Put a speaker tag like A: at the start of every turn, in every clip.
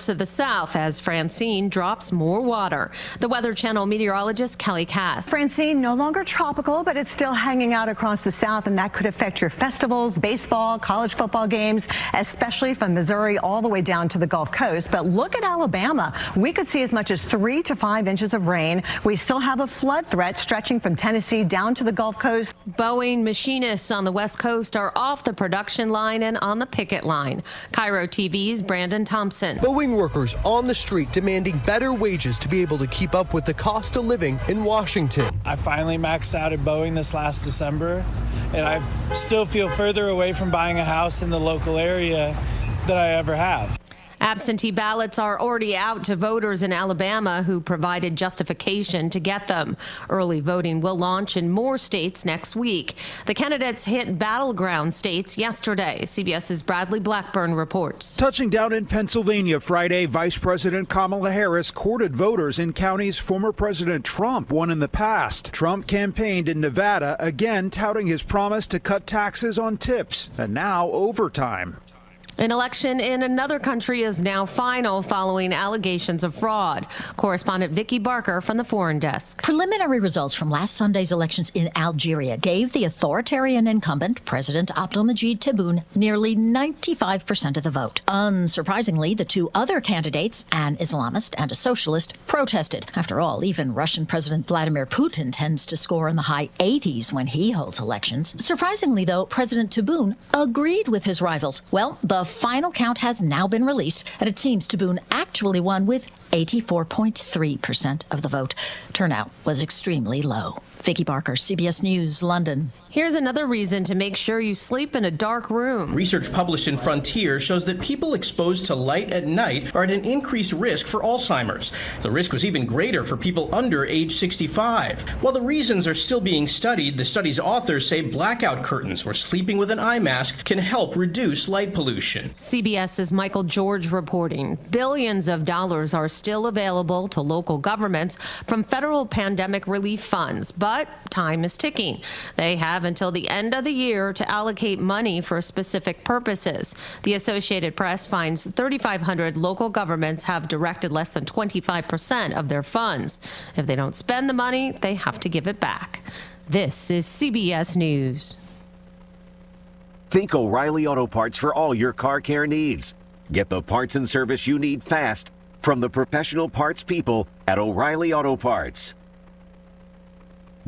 A: to the south as Francine drops more water. The Weather Channel meteorologist Kelly Cass.
B: Francine, no longer tropical, but it's still hanging out across the south, and that could affect your festivals, baseball, college football games, especially from Missouri all the way down to the Gulf Coast. But look at Alabama. We could see as much as 3 to 5 inches of rain. We still have a flood threat stretching from Tennessee down to the Gulf Coast.
A: Boeing machinists on the West Coast are off the production line and on the picket line. Cairo TV's Brandon Thompson.
C: Boeing workers on the street demanding better wages to be able to keep up with the cost of living in Washington.
D: I finally maxed out at Boeing this last December, and I still feel further away from buying a house in the local area than I ever have.
A: Absentee ballots are already out to voters in Alabama who provided justification to get them. Early voting will launch in more states next week. The candidates hit battleground states yesterday. CBS's Bradley Blackburn reports.
E: Touching down in Pennsylvania Friday, Vice President Kamala Harris courted voters in counties former President Trump won in the past. Trump campaigned in Nevada, again touting his promise to cut taxes on tips and now overtime.
A: An election in another country is now final following allegations of fraud. Correspondent Vicki Barker from the Foreign Desk.
F: Preliminary results from last Sunday's elections in Algeria gave the authoritarian incumbent, President Abdelmajid Tebboune, nearly 95% of the vote. Unsurprisingly, the two other candidates, an Islamist and a socialist, protested. After all, even Russian President Vladimir Putin tends to score in the high 80s when he holds elections. Surprisingly, though, President Tebboune agreed with his rivals. Well, the final count has now been released, and it seems Tebboune actually won with 84.3% of the vote. Turnout was extremely low. Vicki Barker, CBS News, London.
A: Here's another reason to make sure you sleep in a dark room.
G: Research published in Frontier shows that people exposed to light at night are at an increased risk for Alzheimer's. The risk was even greater for people under age 65. While the reasons are still being studied, the study's authors say blackout curtains or sleeping with an eye mask can help reduce light pollution.
A: CBS's Michael George reporting. Billions of dollars are still available to local governments from federal pandemic relief funds, but time is ticking. They have until the end of the year to allocate money for specific purposes. The Associated Press finds 3,500 local governments have directed less than 25% of their funds. If they don't spend the money, they have to give it back. This is CBS News.
H: Think O'Reilly Auto Parts for all your car care needs. Get the parts and service you need fast from the professional parts people at O'Reilly Auto Parts.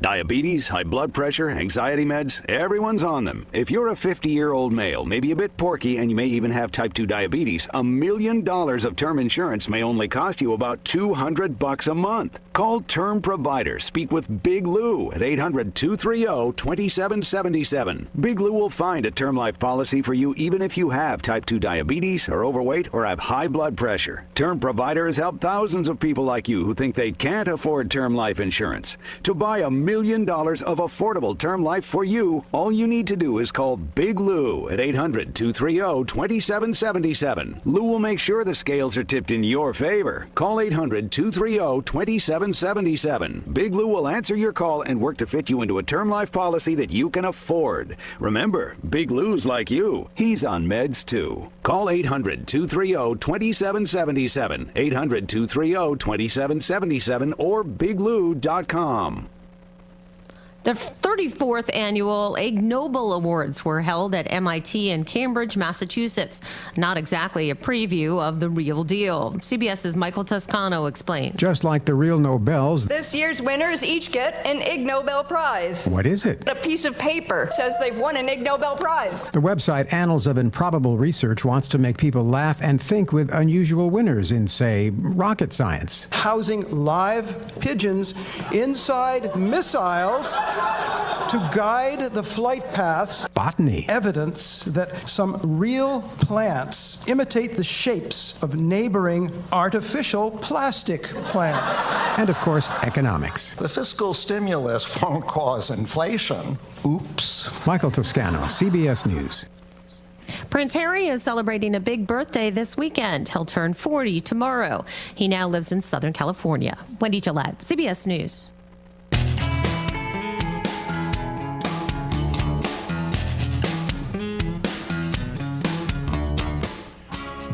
I: Diabetes, high blood pressure, anxiety meds, everyone's on them. If you're a 50-year-old male, maybe a bit porky, and you may even have type 2 diabetes, $1 million of term insurance may only cost you about $200 a month. Call Term Provider. Speak with Big Lou at 800-230-2777. Big Lou will find a term life policy for you even if you have type 2 diabetes, are overweight, or have high blood pressure. Term Provider has helped thousands of people like you who think they can't afford term life insurance. To buy $1 million of affordable term life for you, all you need to do is call Big Lou at 800-230-2777. Lou will make sure the scales are tipped in your favor. Call 800-230-2777. Big Lou will answer your call and work to fit you into a term life policy that you can afford. Remember, Big Lou's like you. He's on meds too. Call 800-230-2777, 800-230-2777, or biglou.com.
A: The 34th annual Ig Nobel Awards were held at MIT in Cambridge, Massachusetts. Not exactly a preview of the real deal. CBS's Michael Toscano explains.
J: Just like the real Nobels,
K: this year's winners each get an Ig Nobel Prize.
J: What is it?
K: A piece of paper says they've won an Ig Nobel Prize.
J: The website Annals of Improbable Research wants to make people laugh and think with unusual winners in, say, rocket science.
L: Housing live pigeons inside missiles to guide the flight paths.
J: Botany.
L: Evidence that some real plants imitate the shapes of neighboring artificial plastic plants.
J: And of course, economics.
M: The fiscal stimulus won't cause inflation. Oops.
J: Michael Toscano, CBS News.
A: Prince Harry is celebrating a big birthday this weekend. He'll turn 40 tomorrow. He now lives in Southern California. Wendy Gillette, CBS News.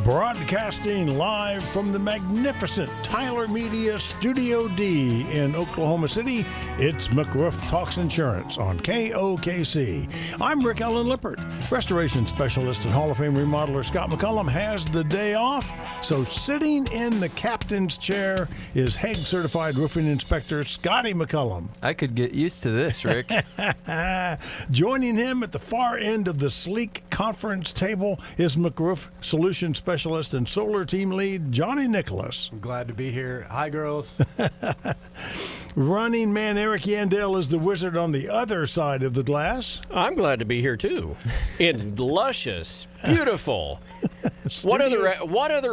N: Broadcasting live from the magnificent Tyler Media Studio D in Oklahoma City, it's McRoof Talks Insurance on KOKC. I'm Rick Allen Lippert. Restoration specialist and Hall of Fame remodeler Scott McCollum has the day off, so sitting in the captain's chair is HAAG-certified roofing inspector Scotty McCollum.
O: I could get used to this, Rick.
N: Joining him at the far end of the sleek conference table is McRoof Solution Specialist and Solar Team Lead Johnny Nicholas.
P: I'm glad to be here. Hi, girls.
N: Running man Eric Yandel is the wizard on the other side of the glass.
Q: I'm glad to be here, too. In luscious, beautiful. What other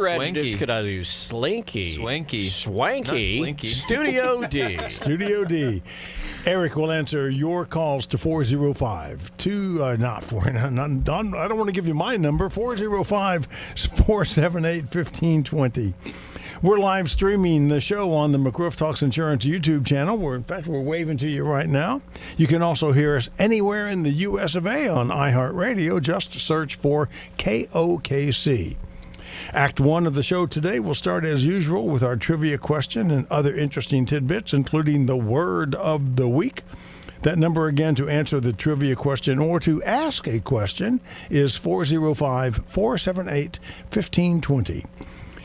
Q: adjectives could I use? Slinky.
O: Swanky.
Q: Swanky.
O: Not slinky.
Q: Studio D.
N: Studio D. Eric will answer your calls to 405-2, I don't want to give you my number, 405-478-1520. We're live streaming the show on the McRoof Talks Insurance YouTube channel. We're waving to you right now. You can also hear us anywhere in the U.S. of A. on iHeartRadio. Just search for KOKC. Act 1 of the show today will start as usual with our trivia question and other interesting tidbits, including the word of the week. That number again to answer the trivia question or to ask a question is 405-478-1520.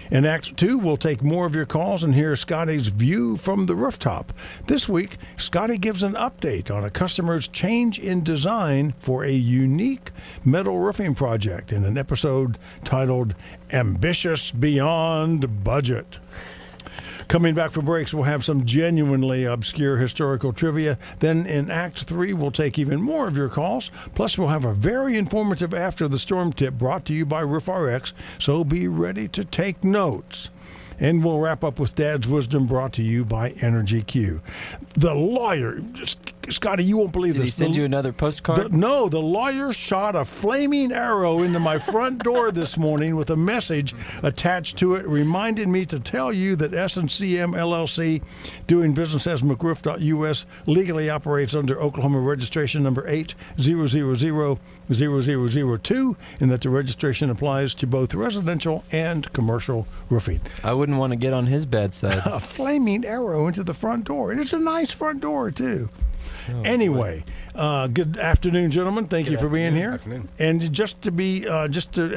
N: In Act 2, we'll take more of your calls and hear Scotty's view from the rooftop. This week, Scotty gives an update on a customer's change in design for a unique metal roofing project in an episode titled Ambitious Beyond Budget. Coming back from breaks, we'll have some genuinely obscure historical trivia. Then in Act 3, we'll take even more of your calls. Plus, we'll have a very informative After the Storm tip brought to you by RoofRx, so be ready to take notes. And we'll wrap up with Dad's Wisdom brought to you by Energy Q. The lawyer, Scotty, you won't believe
O: this. Did he send you another postcard?
N: No, the lawyer shot a flaming arrow into my front door this morning with a message attached to it, reminding me to tell you that S&CM LLC, doing business as McRoof.us, legally operates under Oklahoma registration number 8000002, and that the registration applies to both residential and commercial roofing.
O: I wouldn't want to get on his bad side.
N: A flaming arrow into the front door. And it's a nice front door, too. Oh, anyway, good afternoon, gentlemen. Thank you for being here.
P: Afternoon.
N: And just to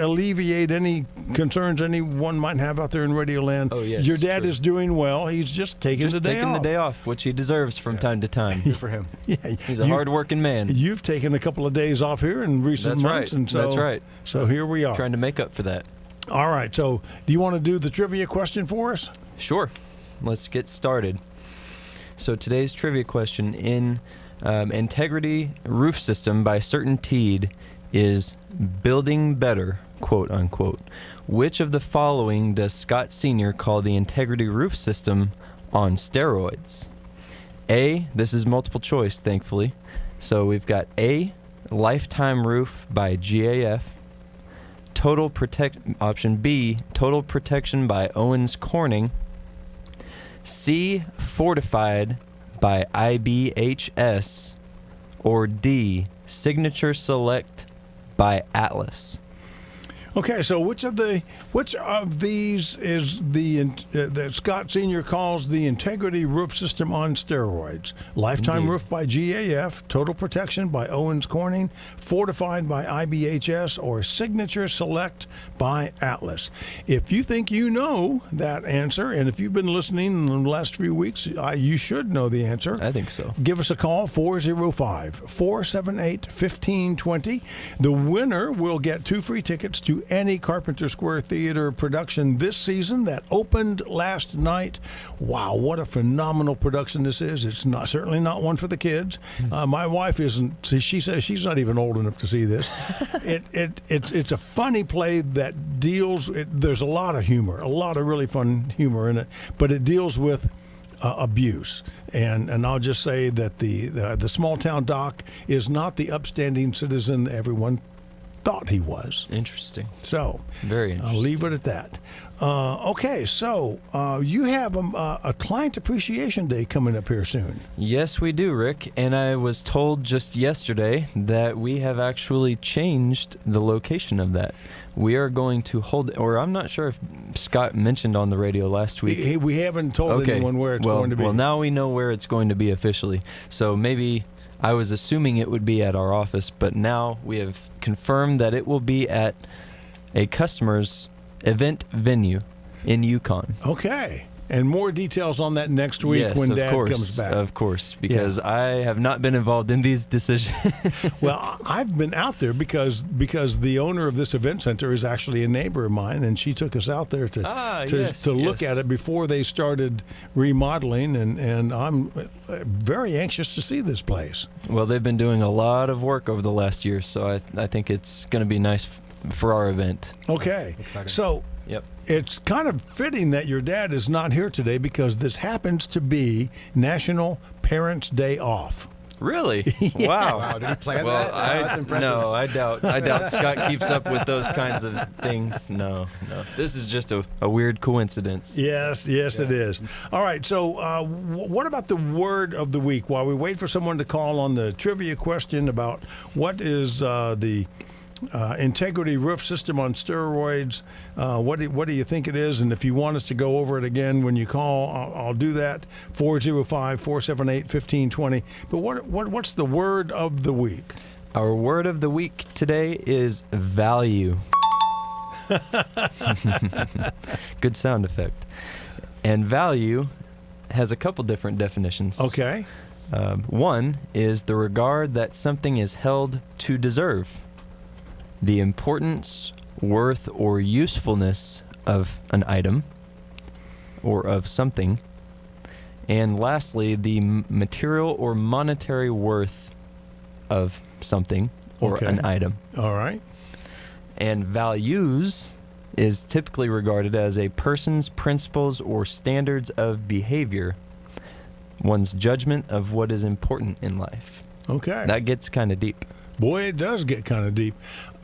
N: alleviate any concerns anyone might have out there in Radio Land,
O: yes,
N: your dad is doing well. He's just taking the day off,
O: which he deserves from time to time.
P: Good for him.
O: He's a hard-working man.
N: You've taken a couple of days off here in recent months, and so
O: that's right.
N: So here we are,
O: trying to make up for that.
N: All right. So, do you want to do the trivia question for us?
O: Sure. Let's get started. So today's trivia question in Integrity Roof System by Certainteed is building better, quote unquote. Which of the following does Scott Sr. call the Integrity Roof System on steroids? A, this is multiple choice, thankfully. So we've got A, Lifetime Roof by GAF. Option B, Total Protection by Owens Corning. C, Fortified by IBHS. Or D, Signature Select by Atlas.
N: Okay, so which of these is that Scott Sr. calls the Integrity Roof System on steroids? Lifetime Roof by GAF, Total Protection by Owens Corning, Fortified by IBHS, or Signature Select by Atlas. If you think you know that answer, and if you've been listening in the last few weeks, you should know the answer.
O: I think so.
N: Give us a call, 405-478-1520. The winner will get 2 free tickets to any Carpenter Square Theater production this season that opened last night. Wow, what a phenomenal production this is. It's certainly not one for the kids. My wife isn't. She says she's not even old enough to see this. It's a funny play that deals. There's a lot of humor, a lot of really fun humor in it, but it deals with abuse. And I'll just say that the small town doc is not the upstanding citizen everyone thought he was.
O: Interesting.
N: So,
O: very interesting.
N: I'll leave it at that. Okay, so you have a Client Appreciation Day coming up here soon.
O: Yes, we do, Rick. And I was told just yesterday that we have actually changed the location of that. We are going to hold, or I'm not sure if Scott mentioned on the radio last week.
N: We haven't told anyone where it's going to be.
O: Well, now we know where it's going to be officially. So maybe I was assuming it would be at our office, but now we have confirmed that it will be at a customer's event venue in Yukon.
N: Okay. And more details on that next week when Dad comes back.
O: Of course, because I have not been involved in these decisions.
N: Well, I've been out there because the owner of this event center is actually a neighbor of mine, and she took us out there to look at it before they started remodeling, and I'm very anxious to see this place.
O: Well, they've been doing a lot of work over the last year, so I think it's going to be nice for our event.
N: Okay. So it's kind of fitting that your dad is not here today because this happens to be National Parents' Day off.
O: Really?
N: Yeah.
O: Wow.
P: Did he plan
O: Well,
P: that? That's impressive.
O: No, I doubt Scott keeps up with those kinds of things. No. This is just a weird coincidence.
N: Yes, it is. All right, so what about the word of the week? While we wait for someone to call on the trivia question about what is the integrity roof system on steroids, what do you think it is? And if you want us to go over it again when you call, I'll do that. 405-478-1520. But what's the word of the week?
O: Our word of the week today is value. Good sound effect. And value has a couple different definitions.
N: Okay.
O: One is the regard that something is held to deserve. The importance, worth, or usefulness of an item or of something. And lastly, the material or monetary worth of something or an item.
N: All right.
O: And values is typically regarded as a person's principles or standards of behavior, one's judgment of what is important in life.
N: Okay.
O: That gets kind of deep.
N: Boy, it does get kind of deep.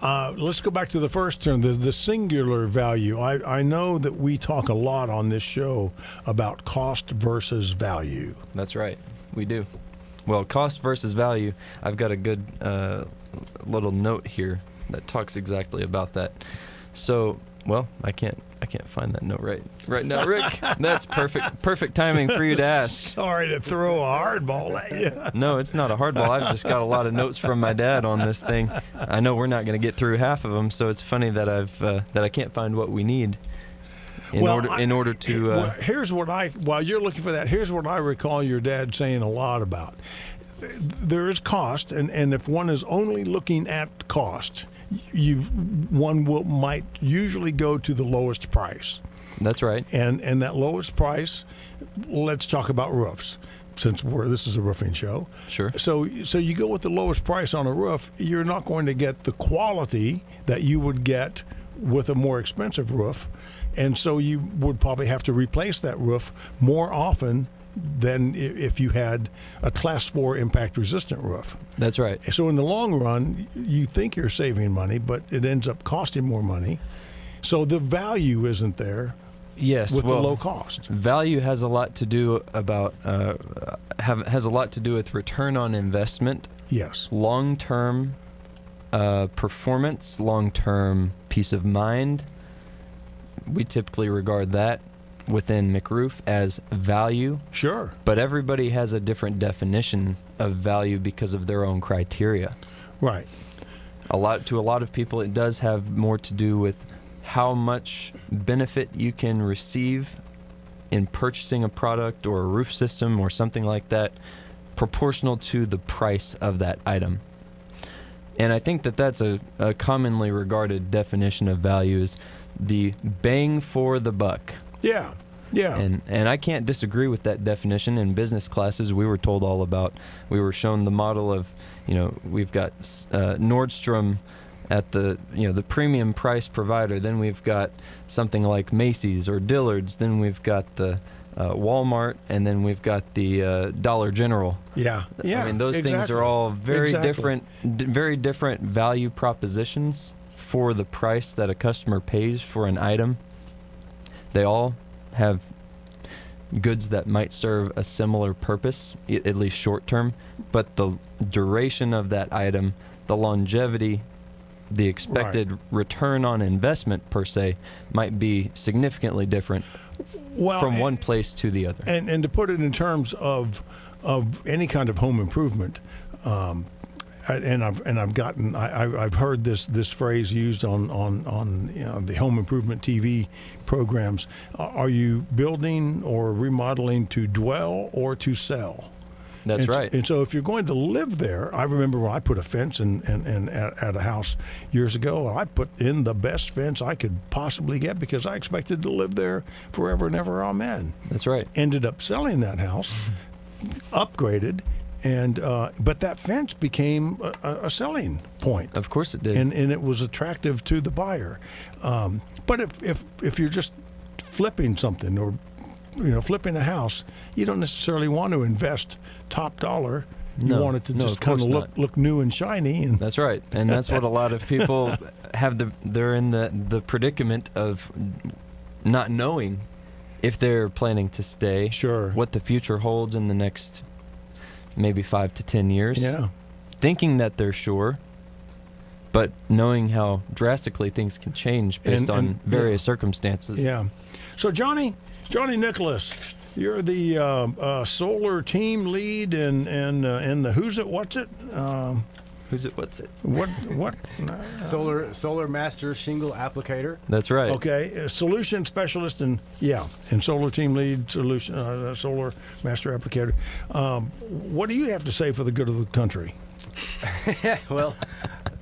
N: Let's go back to the first term, the singular value. I know that we talk a lot on this show about cost versus value.
O: That's right. We do. Well, cost versus value, I've got a good little note here that talks exactly about that. So, well, I can't find that note right now, Rick. That's perfect timing for you to ask.
N: Sorry to throw a hardball at you.
O: No, it's not a hardball. I've just got a lot of notes from my dad on this thing. I know we're not going to get through half of them, so it's funny that I can't find what we need in order to.
N: Here's what while you're looking for that, here's what I recall your dad saying a lot about. There is cost, and if one is only looking at cost, one might usually go to the lowest price.
O: That's right.
N: And that lowest price, let's talk about roofs, since this is a roofing show.
O: Sure.
N: So you go with the lowest price on a roof, you're not going to get the quality that you would get with a more expensive roof, and so you would probably have to replace that roof more often than if you had a Class 4 impact-resistant roof.
O: That's right.
N: So in the long run, you think you're saving money, but it ends up costing more money. So the value isn't there.
O: Yes,
N: with the low cost.
O: Value has a lot to do has a lot to do with return on investment.
N: Yes.
O: Long-term performance, long-term peace of mind. We typically regard that within McRoof as value.
N: Sure.
O: But everybody has a different definition of value because of their own criteria.
N: Right.
O: To a lot of people, it does have more to do with how much benefit you can receive in purchasing a product or a roof system or something like that, proportional to the price of that item. And I think that that's a commonly regarded definition of value is the bang for the buck.
N: Yeah.
O: And I can't disagree with that definition. In business classes, we were shown the model of, we've got Nordstrom at the the premium price provider. Then we've got something like Macy's or Dillard's. Then we've got the Walmart, and then we've got the Dollar General.
N: Yeah.
O: I mean, those things are all very different value propositions for the price that a customer pays for an item. They all have goods that might serve a similar purpose, at least short term, but the duration of that item, the longevity, the expected return on investment per se might be significantly different from one place to the other.
N: And to put it in terms of any kind of home improvement, I've heard this phrase used on the home improvement TV programs. Are you building or remodeling to dwell or to sell?
O: That's right.
N: And so if you're going to live there, I remember when I put a fence in at a house years ago, I put in the best fence I could possibly get because I expected to live there forever and ever. Amen.
O: That's right.
N: Ended up selling that house, upgraded, and but that fence became a selling point.
O: Of course it did.
N: And it was attractive to the buyer. But if you're just flipping something or flipping a house, you don't necessarily want to invest top dollar. You want it to just kind of look new and shiny. And
O: that's right. And that's what a lot of people have. They're in the predicament of not knowing if they're planning to stay.
N: Sure.
O: What the future holds in the next maybe 5 to 10 years.
N: Yeah.
O: Thinking that they're sure, but knowing how drastically things can change based on various circumstances.
N: Yeah. So Johnny Nicholas, you're the solar team lead in the Who's It What's It?
O: Who's it? What's it?
N: What?
P: Solar Master Shingle Applicator.
O: That's right.
N: Okay, solution specialist and solar team lead, solution solar master applicator. What do you have to say for the good of the country?
P: Well,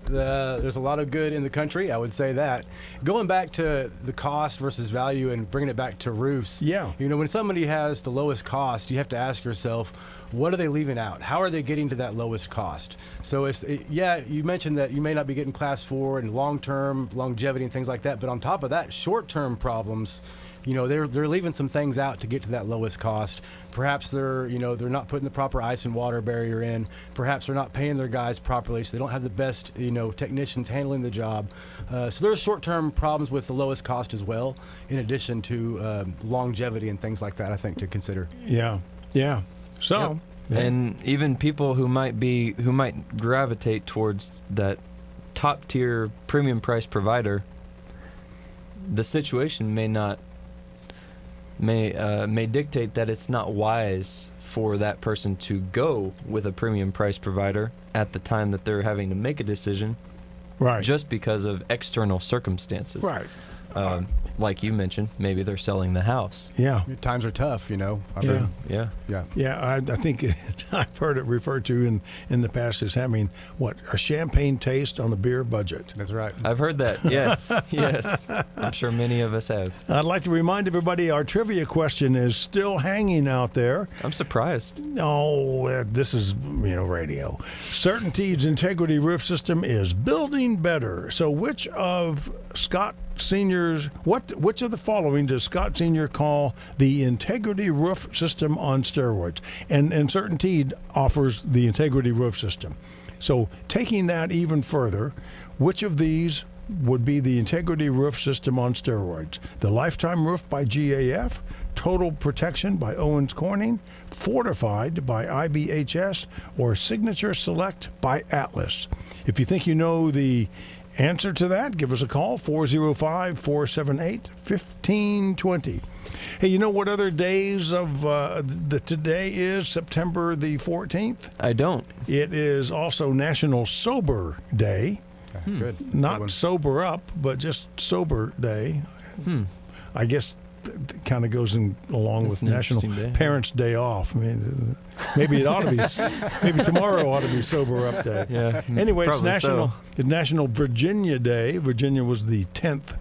P: there's a lot of good in the country, I would say that. Going back to the cost versus value and bringing it back to roofs.
N: Yeah.
P: When somebody has the lowest cost, you have to ask yourself, what are they leaving out? How are they getting to that lowest cost? So you mentioned that you may not be getting class 4 and long-term longevity and things like that, but on top of that, short-term problems, they're leaving some things out to get to that lowest cost. Perhaps they're not putting the proper ice and water barrier in. Perhaps they're not paying their guys properly, so they don't have the best technicians handling the job. So there's short-term problems with the lowest cost as well, in addition to longevity and things like that, I think, to consider.
N: Yeah. So.
O: Yep. And even people who might gravitate towards that top tier premium price provider, the situation may dictate that it's not wise for that person to go with a premium price provider at the time that they're having to make a decision,
N: right?
O: Just because of external circumstances,
N: right?
O: Like you mentioned, maybe they're selling the house.
N: Yeah,
P: times are tough.
N: Yeah. I think I've heard it referred to in the past as having a champagne taste on a beer budget.
P: That's right.
O: I've heard that. Yes. I'm sure many of us have.
N: I'd like to remind everybody our trivia question is still hanging out there.
O: I'm surprised.
N: Oh, this is radio. CertainTeed's integrity roof system is building better. So which of Scott Senior's which of the following does Scott Senior call the integrity roof system on steroids? And CertainTeed offers the integrity roof system. So taking that even further, which of these would be the integrity roof system on steroids? The Lifetime Roof by GAF, Total Protection by Owens Corning, Fortified by IBHS, or Signature Select by Atlas? If you think you know the answer to that, give us a call, 405-478-1520. Hey, you know what other days of today is, September the 14th?
O: I don't.
N: It is also National Sober Day.
P: Good.
N: Not sober up, but just sober day. I guess it kind of goes along with National Parents Day off. I mean, maybe it ought to be. Maybe tomorrow ought to be sober up day.
O: Yeah.
N: Anyway, it's National Virginia Day. Virginia was the 10th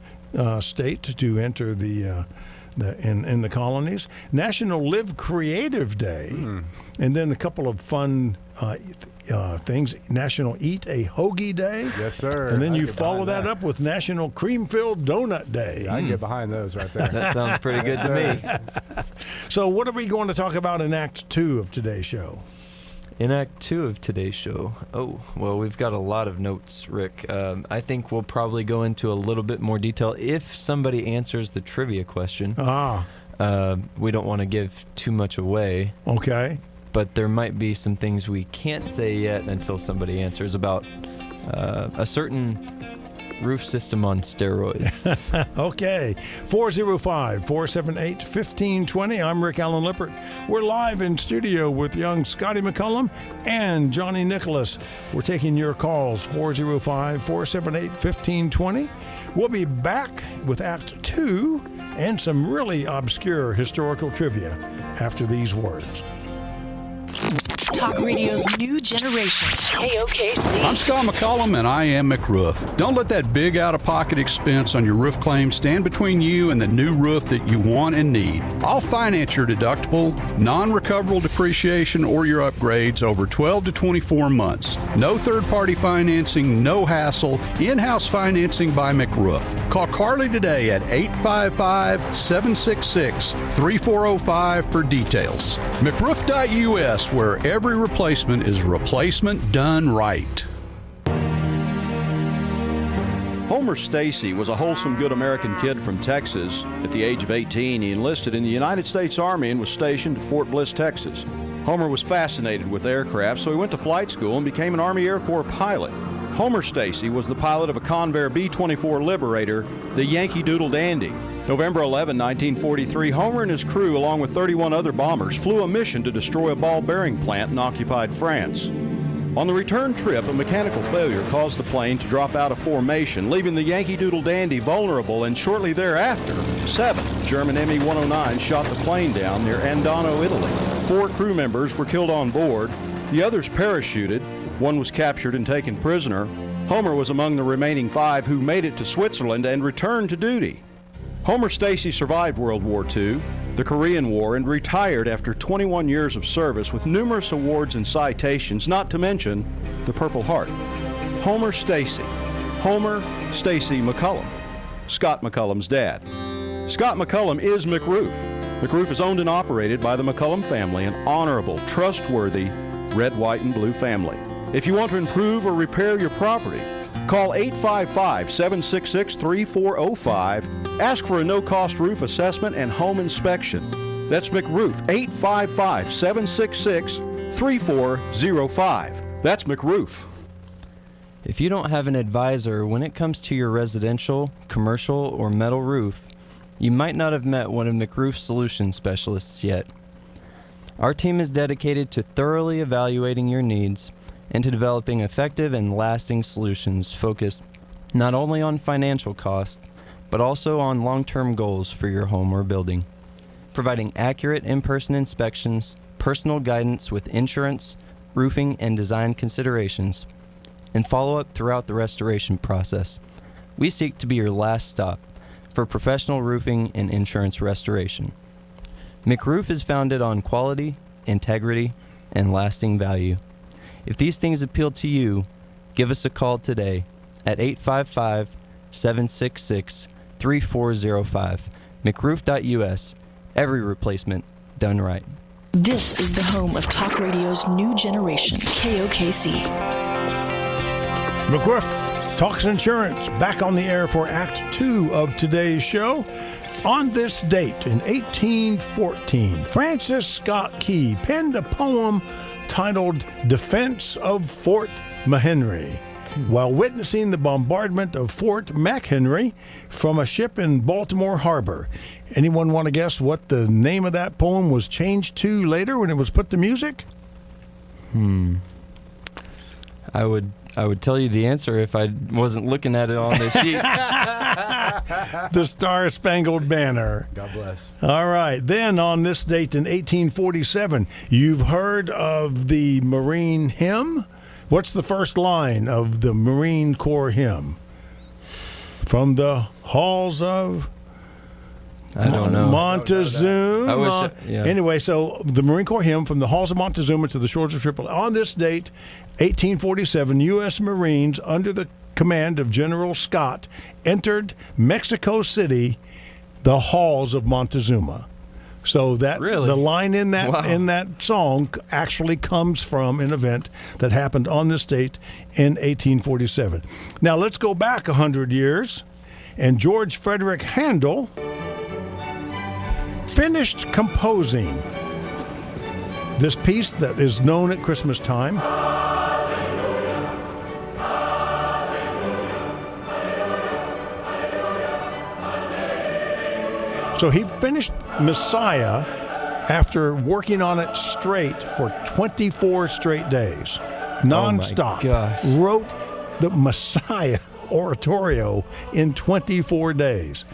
N: state to enter the in the colonies. National Live Creative Day, and then a couple of fun things. National Eat a Hoagie Day.
P: Yes, sir.
N: And then
P: I
N: you
P: get
N: follow
P: behind
N: that up with National Cream-Filled Donut Day.
P: Yeah, I can get behind those right there.
O: That sounds pretty good to me.
N: So what are we going to talk about in Act 2 of today's show?
O: In Act 2 of today's show, well, we've got a lot of notes, Rick. I think we'll probably go into a little bit more detail if somebody answers the trivia question. We don't want to give too much away.
N: Okay.
O: But there might be some things we can't say yet until somebody answers about a certain roof system on steroids.
N: Okay. 405-478-1520. I'm Rick Allen Lippert. We're live in studio with young Scotty McCollum and Johnny Nicholas. We're taking your calls, 405-478-1520. We'll be back with Act 2 and some really obscure historical trivia after these words.
R: Talk Radio's new generation, KOKC.
S: I'm Scott McCollum, and I am McRoof. Don't let that big out-of-pocket expense on your roof claim stand between you and the new roof that you want and need. I'll finance your deductible, non-recoverable depreciation, or your upgrades over 12 to 24 months. No third-party financing, no hassle, in-house financing by McRoof. Call Carly today at 855-766-3405 for details. McRoof.us, where every replacement is a replacement done right.
T: Homer Stacy was a wholesome, good American kid from Texas. At the age of 18, he enlisted in the United States Army and was stationed at Fort Bliss, Texas. Homer was fascinated with aircraft, so he went to flight school and became an Army Air Corps pilot. Homer Stacy was the pilot of a Convair B-24 Liberator, the Yankee Doodle Dandy. November 11, 1943, Homer and his crew, along with 31 other bombers, flew a mission to destroy a ball bearing plant in occupied France. On the return trip, a mechanical failure caused the plane to drop out of formation, leaving the Yankee Doodle Dandy vulnerable, and shortly thereafter, 7 German Me-109 shot the plane down near Andano, Italy. 4 crew members were killed on board. The others parachuted. 1 was captured and taken prisoner. Homer was among the remaining 5 who made it to Switzerland and returned to duty. Homer Stacy survived World War II, the Korean War, and retired after 21 years of service with numerous awards and citations, not to mention the Purple Heart. Homer Stacy. Homer Stacy McCollum. Scott McCollum's dad. Scott McCollum is McRoof. McRoof is owned and operated by the McCollum family, an honorable, trustworthy red, white, and blue family. If you want to improve or repair your property, call 855-766-3405. Ask for a no-cost roof assessment and home inspection. That's McRoof, 855-766-3405. That's McRoof.
O: If you don't have an advisor when it comes to your residential, commercial, or metal roof, you might not have met one of McRoof's solution specialists yet. Our team is dedicated to thoroughly evaluating your needs and to developing effective and lasting solutions focused not only on financial costs, but also on long-term goals for your home or building. Providing accurate in-person inspections, personal guidance with insurance, roofing, and design considerations, and follow-up throughout the restoration process. We seek to be your last stop for professional roofing and insurance restoration. McRoof is founded on quality, integrity, and lasting value. If these things appeal to you, give us a call today at 855-766-3405. McRoof.us. Every replacement done right.
R: This is the home of Talk Radio's new generation, KOKC.
N: McRoof Talks Insurance, back on the air for Act 2 of today's show. On this date in 1814, Francis Scott Key penned a poem titled Defense of Fort McHenry while witnessing the bombardment of Fort McHenry from a ship in Baltimore Harbor. Anyone want to guess what the name of that poem was changed to later when it was put to music?
O: I would tell you the answer if I wasn't looking at it on the sheet.
N: The Star-Spangled Banner.
P: God bless.
N: All right. Then on this date in 1847, you've heard of the Marine hymn. What's the first line of the Marine Corps hymn? From the halls of
O: I don't know.
N: Montezuma.
O: I wish yeah.
N: Anyway, so the Marine Corps hymn, from the halls of Montezuma to the shores of Tripoli. On this date, 1847, U.S. Marines under the command of General Scott entered Mexico City, the halls of Montezuma. So that the line in that song actually comes from an event that happened on this date in 1847. Now let's go back 100 years, and George Frederick Handel finished composing this piece that is known at Christmas time. So he finished Messiah after working on it straight for 24 straight days, nonstop.
O: Oh my gosh.
N: Wrote the Messiah oratorio in 24 days.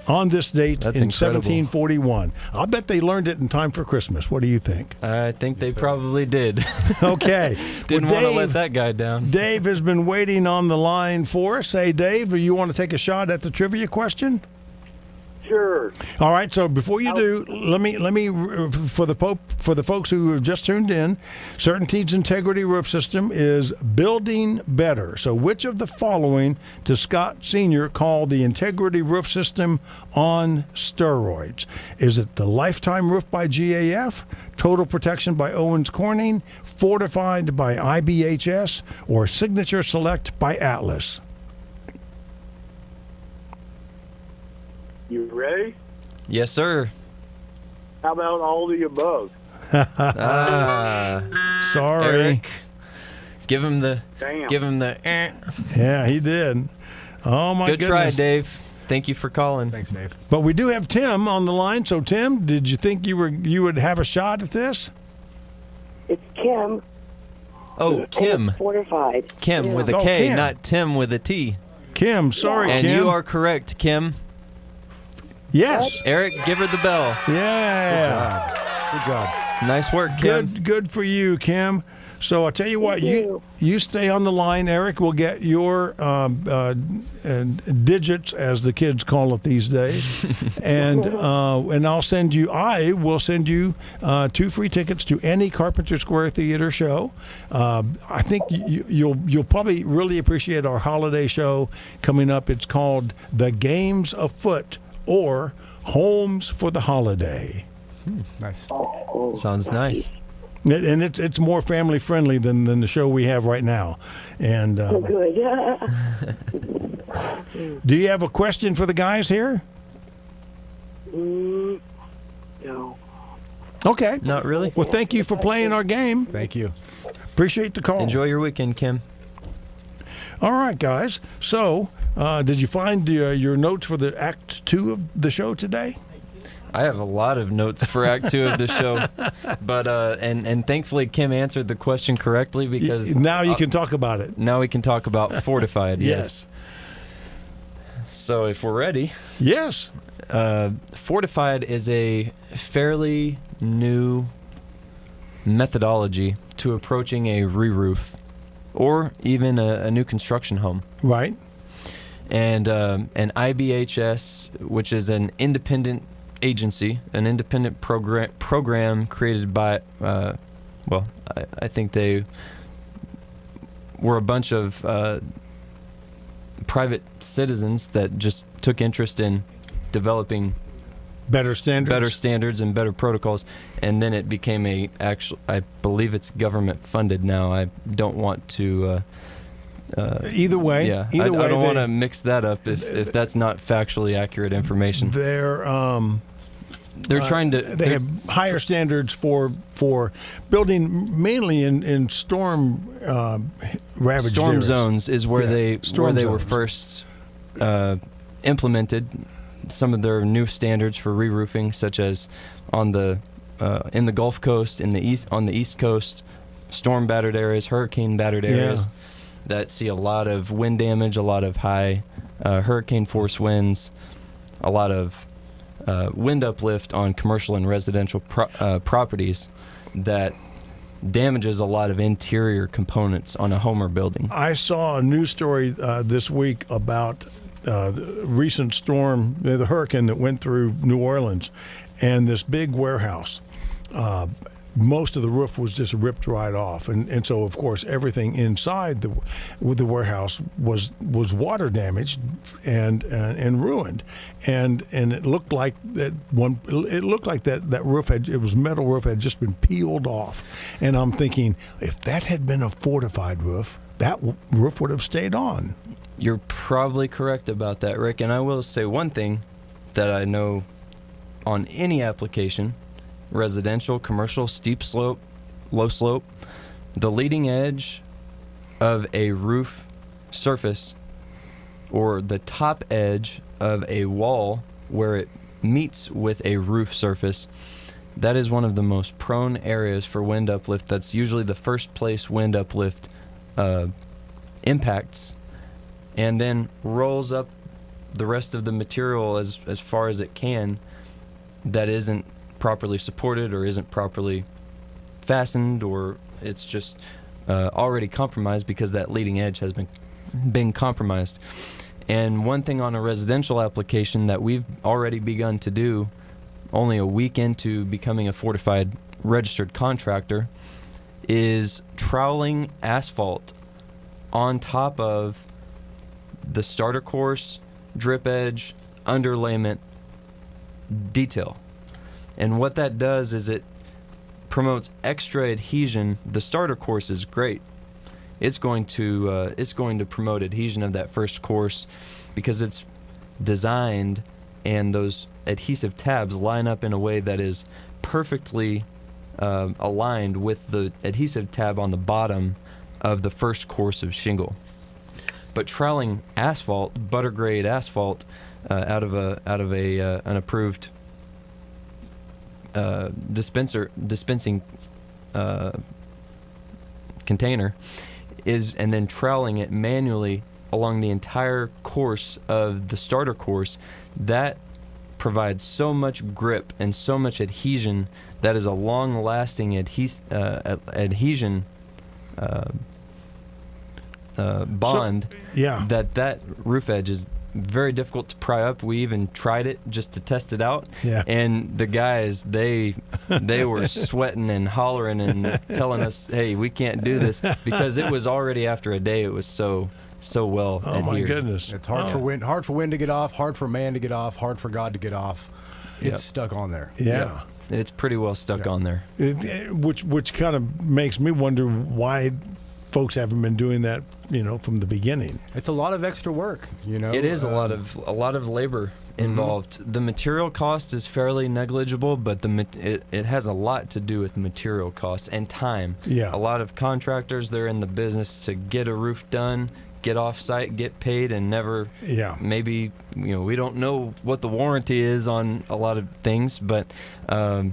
N: On this date
O: That's
N: in
O: incredible.
N: 1741. I'll bet they learned it in time for Christmas. What do you think?
O: I think they probably did.
N: Okay.
O: Didn't want to let that guy down.
N: Dave has been waiting on the line for us. Hey, Dave, do you want to take a shot at the trivia question?
U: Sure.
N: All right. So before you do, let me for the folks who have just tuned in, CertainTeed's Integrity Roof System is building better. So which of the following does Scott Sr. call the Integrity Roof System on steroids? Is it the Lifetime Roof by GAF, Total Protection by Owens Corning, Fortified by IBHS, or Signature Select by Atlas?
U: You ready?
O: Yes, sir.
U: How about all the above?
N: Sorry.
O: Eric, give him the.
U: Damn.
O: Give him the.
N: Yeah, he did. Oh my
O: Good
N: goodness.
O: try, Dave. Thank you for calling.
P: Thanks, Dave.
N: But we do have Tim on the line. So Tim, did you think you would have a shot at this?
V: It's Kim.
O: Oh, Kim.
V: Fortified.
O: Kim with a
N: Oh,
O: K,
N: Kim.
O: not Tim with a T.
N: Kim, sorry,
O: And
N: Kim.
O: you are correct, Kim.
N: Yes.
O: Eric, give her the bell.
N: Yeah.
P: Good job.
O: Nice work, Kim.
N: Good for you, Kim. So I'll tell you what, you stay on the line, Eric. We'll get your digits, as the kids call it these days, and I will send you 2 free tickets to any Carpenter Square Theater show. I think you'll probably really appreciate our holiday show coming up. It's called The Games Afoot, or Homes for the Holiday.
P: Nice.
O: Sounds nice.
N: And it's more family friendly than the show we have right now. And
V: Good.
N: do you have a question for the guys here?
V: No.
N: Okay.
O: Not really.
N: Well, thank you for playing our game.
P: Thank you.
N: Appreciate the call.
O: Enjoy your weekend, Kim.
N: All right, guys. So, did you find your notes for the Act 2 of the show today?
O: I have a lot of notes for Act 2 of the show, but and thankfully Kim answered the question correctly, because
N: now you can talk about it.
O: Now we can talk about Fortified.
N: Yes.
O: So if we're ready.
N: Yes.
O: Fortified is a fairly new methodology to approaching a re-roof or even a new construction home.
N: Right.
O: And an IBHS, which is an independent agency, an independent program created by, I think they were a bunch of private citizens that just took interest in developing
N: better
O: standards and better protocols, and then it became I believe it's government funded now. I don't want to
N: either way.
O: Yeah,
N: I
O: don't want to mix that up if that's not factually accurate information. They're trying to.
N: They have higher standards for building, mainly in storm ravaged
O: storm
N: areas.
O: zones is where they
N: zones.
O: were first implemented. Some of their new standards for re-roofing, such as in the Gulf Coast, on the East Coast, storm battered areas, hurricane battered areas that see a lot of wind damage, a lot of high hurricane force winds, a lot of wind uplift on commercial and residential properties that damages a lot of interior components on a home or building.
N: I saw a news story this week about the recent storm, the hurricane that went through New Orleans, and this big warehouse. Most of the roof was just ripped right off, and so of course everything inside the warehouse was water damaged and ruined, and it looked like that metal roof had just been peeled off, and I'm thinking, if that had been a fortified roof, that roof would have stayed on.
O: You're probably correct about that, Rick, and I will say one thing that I know on any application, residential, commercial, steep slope, low slope, the leading edge of a roof surface or the top edge of a wall where it meets with a roof surface, that is one of the most prone areas for wind uplift. That's usually the first place wind uplift impacts, and then rolls up the rest of the material as far as it can that isn't properly supported or isn't properly fastened, or it's just already compromised because that leading edge has been compromised. And one thing on a residential application that we've already begun to do, only a week into becoming a fortified registered contractor, is troweling asphalt on top of the starter course, drip edge, underlayment detail. And what that does is it promotes extra adhesion. The starter course is great. It's going to promote adhesion of that first course because it's designed and those adhesive tabs line up in a way that is perfectly aligned with the adhesive tab on the bottom of the first course of shingle. But troweling asphalt, butter grade asphalt, out of an approved dispensing container and then troweling it manually along the entire course of the starter course, that provides so much grip and so much adhesion. That is a long-lasting adhesion bond. That roof edge is very difficult to pry up. We even tried it just to test it out.
N: Yeah.
O: And the guys, they were sweating and hollering and telling us, hey, we can't do this, because it was already after a day. It was so well adhered.
N: My goodness.
P: It's hard for wind to get off, hard for man to get off, hard for God to get off. It's stuck on there.
N: Yeah.
O: It's pretty well stuck on there.
N: Which kind of makes me wonder why folks haven't been doing that, from the beginning.
P: It's a lot of extra work,
O: It is a lot of labor involved. Mm-hmm. The material cost is fairly negligible, but it has a lot to do with material costs and time.
N: Yeah.
O: A lot of contractors, they're in the business to get a roof done, get off site, get paid, and never.
N: Yeah.
O: Maybe we don't know what the warranty is on a lot of things, but.
P: Nail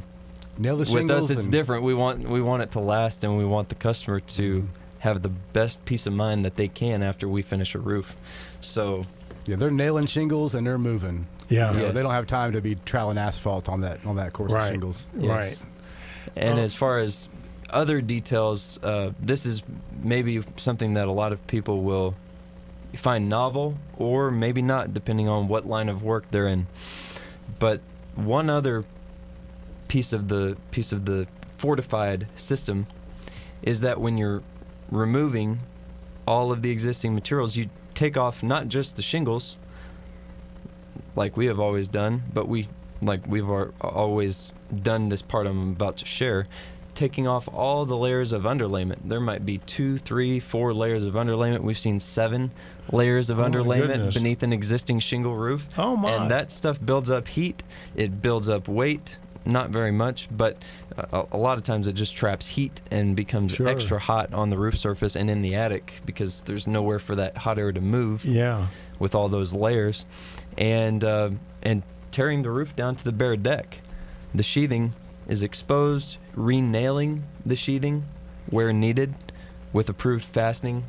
P: the
O: with
P: shingles.
O: us, it's different. We want it to last, and we want the customer to have the best peace of mind that they can after we finish a roof. So,
P: they're nailing shingles and they're moving.
N: Yeah,
P: they don't have time to be troweling asphalt on that course of shingles.
O: Yes.
N: Right.
O: And as far as other details, this is maybe something that a lot of people will find novel, or maybe not, depending on what line of work they're in. But one other piece of the fortified system is that when you're removing all of the existing materials, you take off not just the shingles, like we have always done, but we've always done this part I'm about to share, taking off all the layers of underlayment. There might be 2, 3, 4 layers of underlayment. We've seen 7 layers of underlayment beneath an existing shingle roof.
N: Oh my!
O: And that stuff builds up heat. It builds up weight. Not very much, but a lot of times it just traps heat and becomes extra hot on the roof surface and in the attic, because there's nowhere for that hot air to move.
N: Yeah.
O: With all those layers, and tearing the roof down to the bare deck. The sheathing is exposed. Re-nailing the sheathing where needed with approved fastening,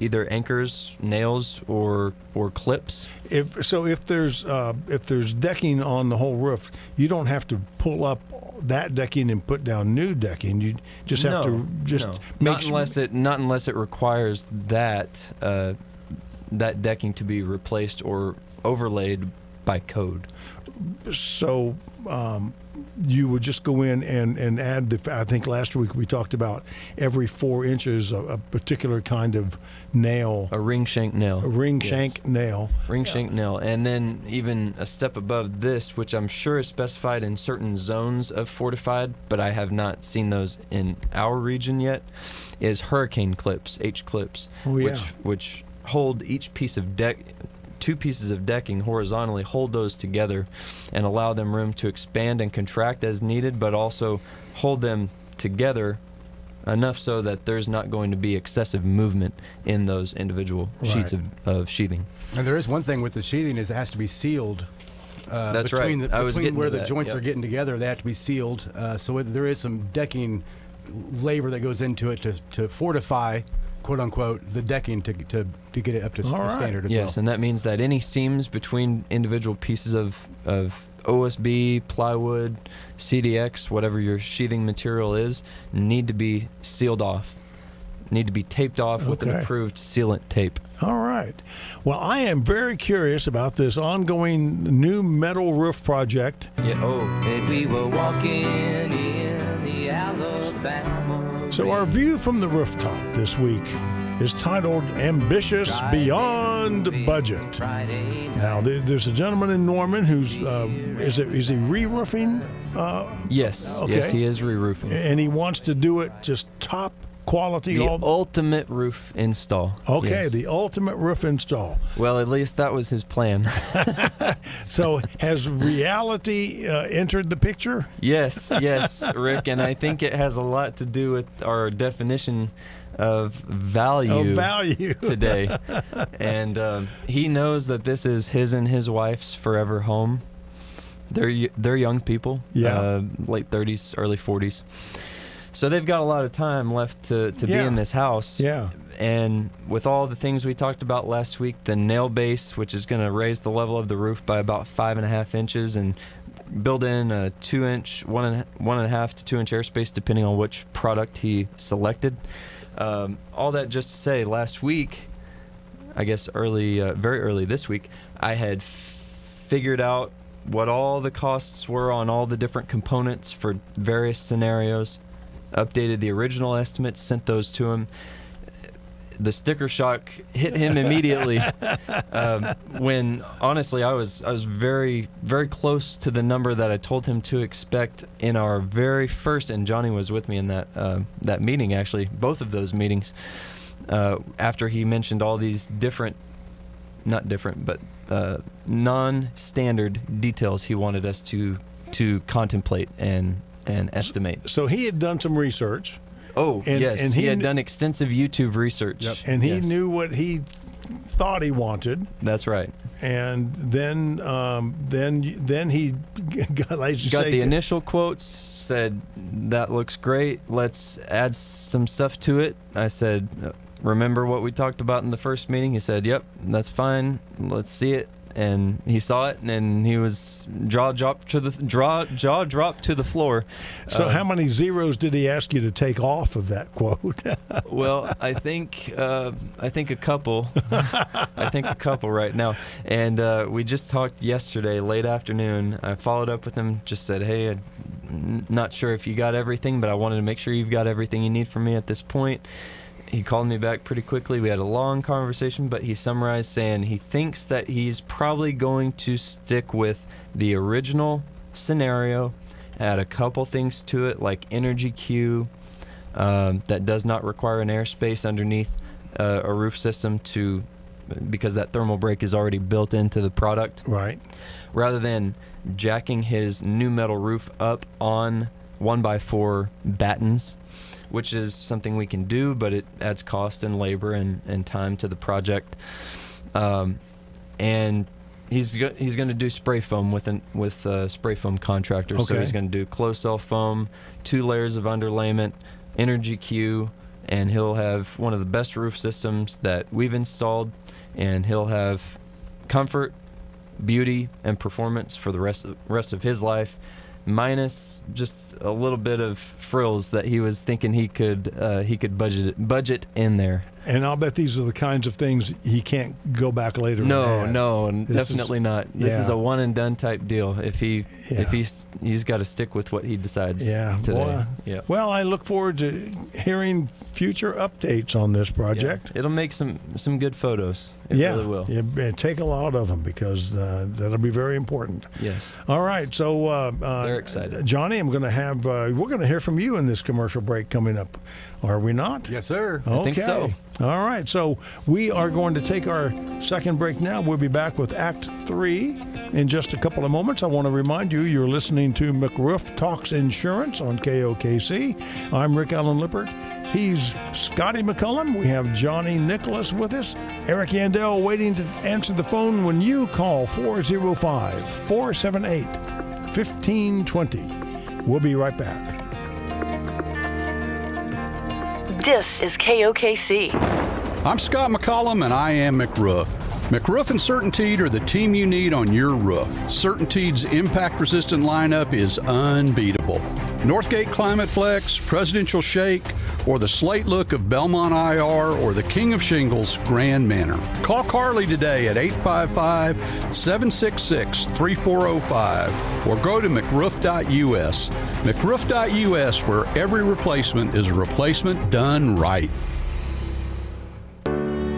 O: either anchors, nails, or clips.
N: If there's decking on the whole roof, you don't have to pull up that decking and put down new decking. You just have to make
O: not unless it requires that that decking to be replaced or overlaid by code.
N: So you would just go in and add I think last week we talked about every 4 inches a particular kind of nail.
O: A ring shank nail.
N: A ring shank nail.
O: Ring shank nail. And then even a step above this, which I'm sure is specified in certain zones of fortified, but I have not seen those in our region yet, is hurricane clips, H-clips, which hold each piece of deck. 2 pieces of decking horizontally, hold those together and allow them room to expand and contract as needed, but also hold them together enough so that there's not going to be excessive movement in those individual sheets of sheathing.
P: And there is one thing with the sheathing is it has to be sealed.
O: That's
P: between
O: right.
P: Between where the joints are getting together, they have to be sealed. So there is some decking labor that goes into it to fortify, quote unquote, the decking to get it up to standard as well.
O: Yes, and that means that any seams between individual pieces of OSB, plywood, CDX, whatever your sheathing material is, need to be sealed off. Need to be taped off with an approved sealant tape.
N: All right. Well, I am very curious about this ongoing new metal roof project.
O: Yeah. Oh.
B: We were walking in the Alabama.
N: So our view from the rooftop this week is titled Ambitious Beyond Budget. Now, there's a gentleman in Norman who's, is he re-roofing?
O: Yes.
N: Okay.
O: Yes, he is re-roofing.
N: And he wants to do it just top quality.
O: The ultimate roof install.
N: Okay,
O: yes.
N: The ultimate roof install.
O: Well, at least that was his plan.
N: So has reality entered the picture?
O: Yes, Rick, and I think it has a lot to do with our definition of value today. And he knows that this is his and his wife's forever home. They're young people, late 30s, early 40s. So they've got a lot of time left to be in this house.
N: Yeah.
O: And with all the things we talked about last week, the nail base, which is going to raise the level of the roof by about 5.5 inches and build in a 2-inch, 1.5 to 2-inch airspace, depending on which product he selected. All that just to say, last week, I guess very early this week, I had figured out what all the costs were on all the different components for various scenarios. Updated the original estimates, sent those to him. The sticker shock hit him immediately when, honestly, I was very, very close to the number that I told him to expect in our very first, and Johnny was with me in that meeting, actually, both of those meetings, after he mentioned all these non-standard details he wanted us to contemplate and estimate.
N: So he had done some research.
O: Oh, yes. And he had done extensive YouTube resech.
N: Yep. And he knew what he thought he wanted.
O: That's right.
N: And then he got
O: the initial quotes, said, that looks great. Let's add some stuff to it. I said, remember what we talked about in the first meeting? He said, yep, that's fine. Let's see it. And he saw it, and he was jaw dropped to the floor.
N: So, how many zeros did he ask you to take off of that quote?
O: Well, I think a couple. I think a couple right now. And we just talked yesterday, late afternoon. I followed up with him. Just said, hey, I'm not sure if you got everything, but I wanted to make sure you've got everything you need from me at this point. He called me back pretty quickly. We had a long conversation, but he summarized saying he thinks that he's probably going to stick with the original scenario, add a couple things to it like energy queue that does not require an airspace underneath a roof system because that thermal break is already built into the product.
N: Right.
O: Rather than jacking his new metal roof up on 1x4 battens, which is something we can do, but it adds cost and labor and time to the project. And he's going to do spray foam with spray foam contractors.
N: Okay.
O: So he's going to do closed cell foam, 2 layers of underlayment, energy queue, and he'll have one of the best roof systems that we've installed, and he'll have comfort, beauty, and performance for the rest of his life, minus just a little bit of frills that he was thinking he could budget in there.
N: And I'll bet these are the kinds of things he can't go back later.
O: No, definitely not. This is a one and done type deal. If he's got to stick with what he decides.
N: Yeah.
O: Today.
N: Well, I look forward to hearing future updates on this project.
O: It'll make some good photos. It really will.
N: Yeah, take a lot of them because that'll be very important.
O: Yes.
N: All right. So
O: they're excited.
N: Johnny, we're going to hear from you in this commercial break coming up. Are we not?
P: Yes, sir.
N: Okay.
O: I think so.
N: All right. So we are going to take our second break now. We'll be back with Act 3 in just a couple of moments. I want to remind you, you're listening to McRoof Talks Insurance on KOKC. I'm Rick Allen Lippert. He's Scotty McCollum. We have Johnny Nicholas with us. Eric Yandel waiting to answer the phone when you call 405-478-1520. We'll be right back.
R: This is KOKC.
S: I'm Scott McCollum, and I am McRoof. McRoof and CertainTeed are the team you need on your roof. CertainTeed's impact-resistant lineup is unbeatable. Northgate Climate Flex, Presidential Shake, or the slate look of Belmont IR, or the King of Shingles, Grand Manor. Call Carly today at 855-766-3405 or go to McRoof.us. McRoof.us, where every replacement is a replacement done right.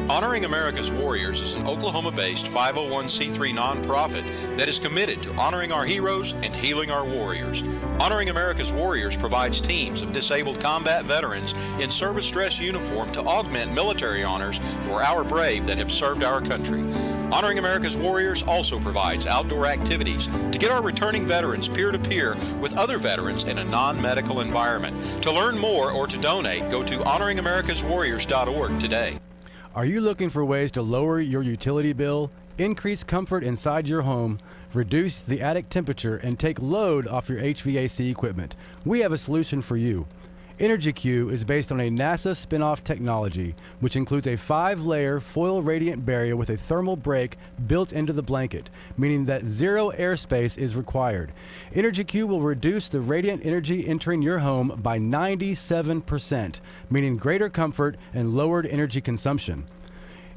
C: Honoring America's Warriors is an Oklahoma-based 501c3 nonprofit that is committed to honoring our heroes and healing our warriors. Honoring America's Warriors provides teams of disabled combat veterans in service dress uniform to augment military honors for our brave that have served our country. Honoring America's Warriors also provides outdoor activities to get our returning veterans peer-to-peer with other veterans in a non-medical environment. To learn more or to donate, go to honoringamericaswarriors.org today.
P: Are you looking for ways to lower your utility bill, increase comfort inside your home, reduce the attic temperature, and take load off your HVAC equipment? We have a solution for you. EnergyQ is based on a NASA spin-off technology, which includes a 5-layer foil radiant barrier with a thermal break built into the blanket, meaning that zero airspace is required. EnergyQ will reduce the radiant energy entering your home by 97%, meaning greater comfort and lowered energy consumption.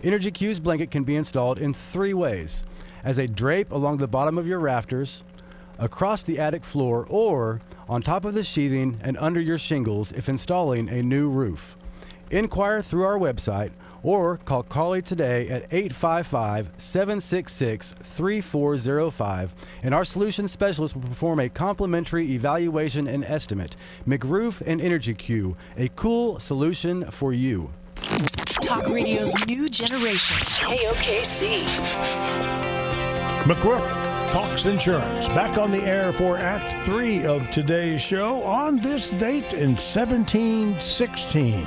P: EnergyQ's blanket can be installed in 3 ways: as a drape along the bottom of your rafters, across the attic floor, or on top of the sheathing and under your shingles if installing a new roof. Inquire through our website or call Carly today at 855-766-3405, and our solution specialist will perform a complimentary evaluation and estimate. McRoof and EnergyQ, a cool solution for you.
R: Talk Radio's new generation, KOKC.
N: McRoof Talks Insurance, back on the air for Act 3 of today's show. On this date in 1716,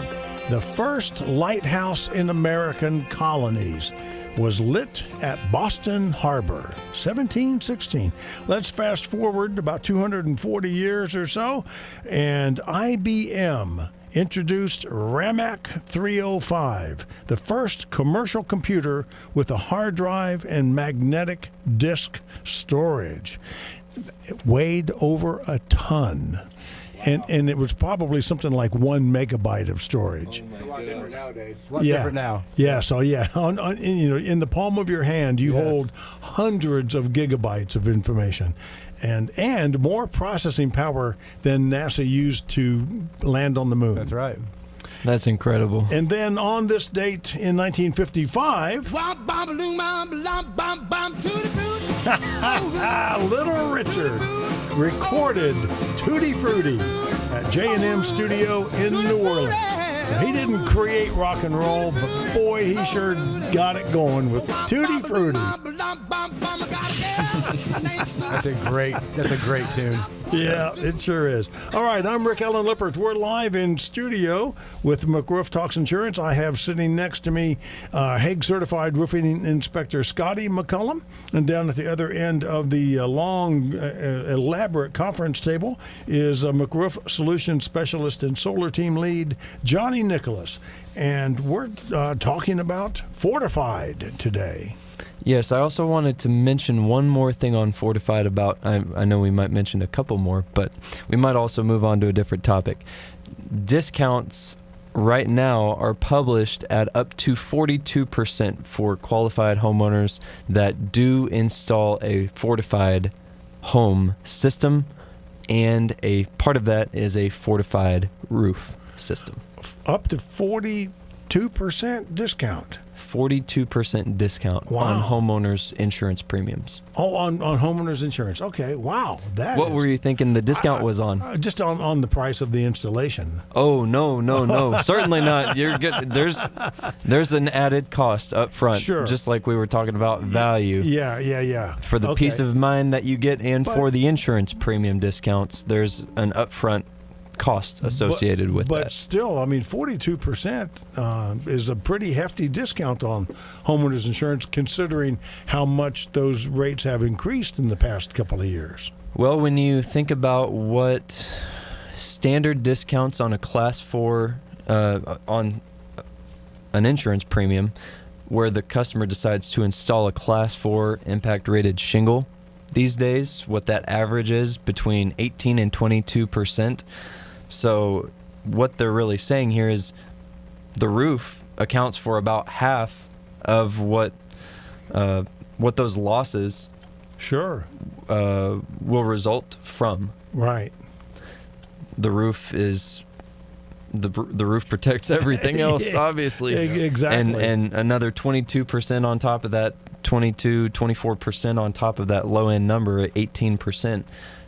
N: the first lighthouse in American colonies was lit at Boston Harbor, 1716. Let's fast forward about 240 years or so, and IBM introduced RAMAC 305, the first commercial computer with a hard drive and magnetic disk storage. It weighed over a ton. And it was probably something like 1 megabyte of storage.
P: It's a lot different nowadays. A lot different now.
N: Yeah. So in the palm of your hand, you hold hundreds of gigabytes of information, and more processing power than NASA used to land on the moon.
P: That's right.
O: That's incredible.
N: And then on this date in 1955, Little Richard recorded Tutti Frutti at J&M Studio in New Orleans. Now, he didn't create rock and roll, but boy, he sure got it going with Tutti Frutti.
P: That's a great tune.
N: Yeah, it sure is. All right, I'm Rick Allen Lippert. We're live in studio with McRoof Talks Insurance. I have sitting next to me HAAG-certified roofing inspector Scotty McCollum, and down at the other end of the long, elaborate conference table is McRoof Solutions Specialist and Solar Team Lead Johnny Nicholas. And we're talking about Fortified today.
O: Yes, I also wanted to mention one more thing on Fortified about, I know we might mention a couple more, but we might also move on to a different topic. Discounts right now are published at up to 42% for qualified homeowners that do install a fortified home system, and a part of that is a fortified roof system.
N: Up to 42% discount.
O: 42% discount
N: Wow.
O: on homeowners insurance premiums.
N: Oh, on homeowners insurance. Okay, wow.
O: What were you thinking the discount was on?
N: Just on the price of the installation.
O: Oh, no. Certainly not. You're good. There's an added cost up front,
N: Sure.
O: just like we were talking about value.
N: Yeah.
O: For the peace of mind that you get and for the insurance premium discounts, there's an upfront cost associated with that.
N: But still, I mean, 42% is a pretty hefty discount on homeowners insurance, considering how much those rates have increased in the past couple of years.
O: Well, when you think about what standard discounts on a Class 4 on an insurance premium, where the customer decides to install a Class 4 impact-rated shingle these days, what that average is between 18 and 22%. So what they're really saying here is the roof accounts for about half of what those losses will result from.
N: Right.
O: The roof is the roof protects everything else, obviously.
N: Exactly.
O: And another 22% on top of that, 24% on top of that low end number at 18%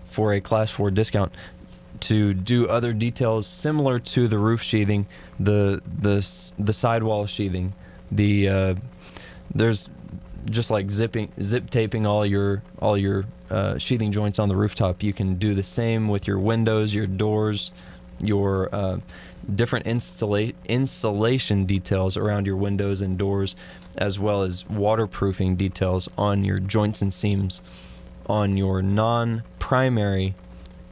O: for a Class 4 discount. To do other details similar to the roof sheathing, the sidewall sheathing, there's just like zip taping all your sheathing joints on the rooftop. You can do the same with your windows, your doors, your different insulation details around your windows and doors, as well as waterproofing details on your joints and seams on your non-primary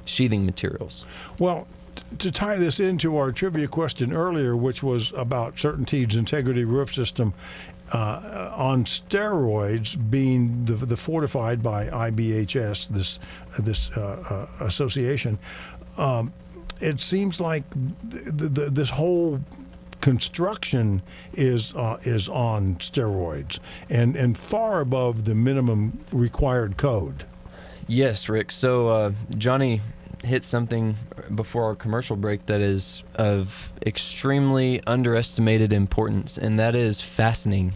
O: sheathing materials.
N: Well, to tie this into our trivia question earlier, which was about CertainTeed's Integrity Roof System on steroids, being the fortified by IBHS, this association, it seems like this whole construction is on steroids and far above the minimum required code.
O: Yes, Rick. So Johnny hit something before our commercial break that is of extremely underestimated importance, and that is fastening.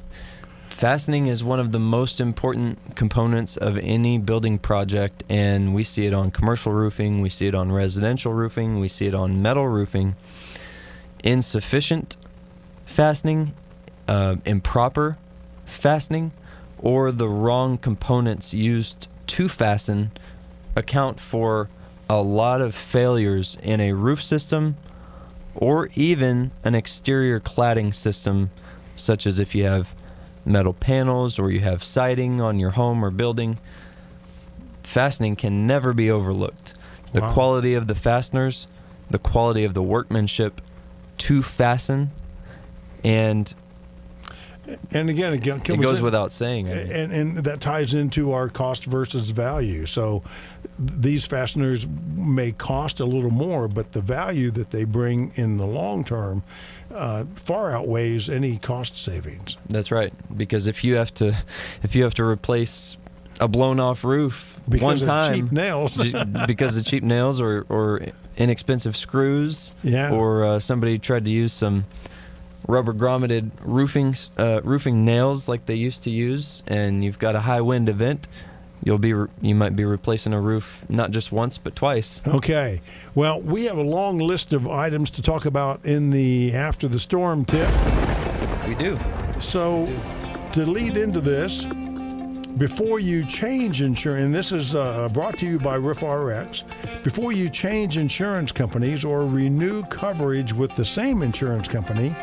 O: Fastening is one of the most important components of any building project, and we see it on commercial roofing, we see it on residential roofing, we see it on metal roofing. Insufficient fastening, improper fastening, or the wrong components used to fasten account for a lot of failures in a roof system or even an exterior cladding system, such as if you have metal panels or you have siding on your home or building. Fastening can never be overlooked. The quality of the fasteners, the quality of the workmanship to fasten, and
N: again,
O: it goes without saying.
N: And that ties into our cost versus value. So these fasteners may cost a little more, but the value that they bring in the long term far outweighs any cost savings.
O: That's right. Because if you have to replace a blown off roof
N: because
O: one time
N: of cheap nails,
O: because of cheap nails or inexpensive screws,
N: yeah,
O: or somebody tried to use some rubber grommeted roofing nails like they used to use, and you've got a high wind event, you might be replacing a roof not just once but twice.
N: Okay. Well, we have a long list of items to talk about in the after the storm tip.
O: We do.
N: So to lead into this, before you change insurance, and this is brought to you by RoofRx, before you change insurance companies or renew coverage with the same insurance company,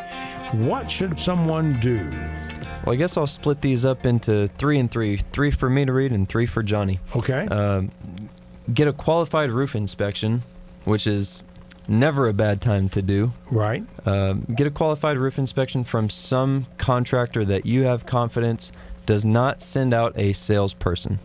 N: what should someone do?
O: Well, I guess I'll split these up into 3 and 3. 3 for me to read and 3 for Johnny.
N: Okay.
O: Get a qualified roof inspection, which is never a bad time to do.
N: Right.
O: Get a qualified roof inspection from some contractor that you have confidence does not send out a salesperson.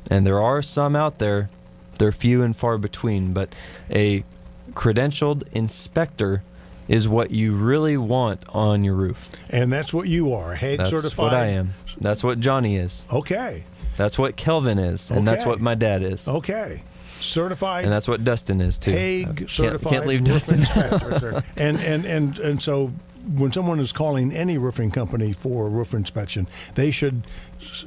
O: And there are some out there. They're few and far between, but a credentialed inspector is what you really want on your roof.
N: And that's what you are, HAAG certified?
O: That's what I am. That's what Johnny is.
N: Okay.
O: That's what Kelvin is, and that's what my dad is.
N: Okay. Certified.
O: And that's what Dustin is too.
N: HAAG certified.
O: Can't leave Dustin
N: out. and so when someone is calling any roofing company for a roof inspection, they should